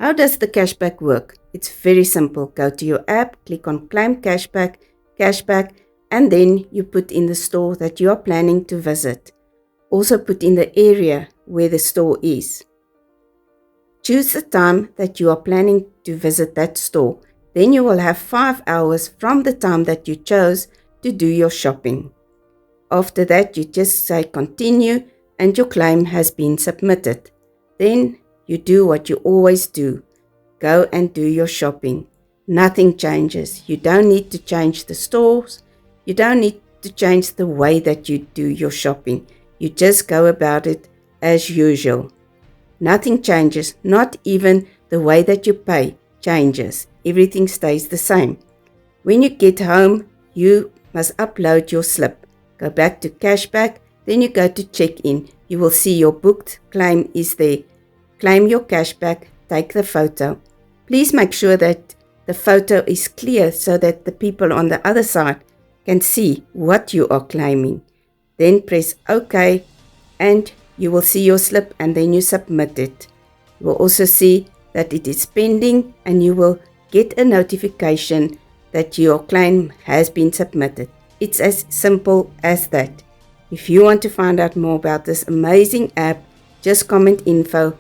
How does the cashback work? It's very simple. Go to your app, click on Claim Cashback, and then you put in the store that you are planning to visit. Also put in the area where the store is. Choose the time that you are planning to visit that store. Then you will have 5 hours from the time that you chose to do your shopping. After that, you just say continue and your claim has been submitted. Then you do what you always do. Go and do your shopping. Nothing changes. You don't need to change the stores. You don't need to change the way that you do your shopping. You just go about it as usual. Nothing changes, not even the way that you pay changes. Everything stays the same. When you get home, you must upload your slip. Go back to cashback, then you go to check-in. You will see your booked claim is there. Claim your cashback, take the photo. Please make sure that the photo is clear so that the people on the other side can see what you are claiming. Then press OK and you will see your slip and then you submit it. You will also see that it is pending and you will get a notification that your claim has been submitted. It's as simple as that. If you want to find out more about this amazing app, just comment info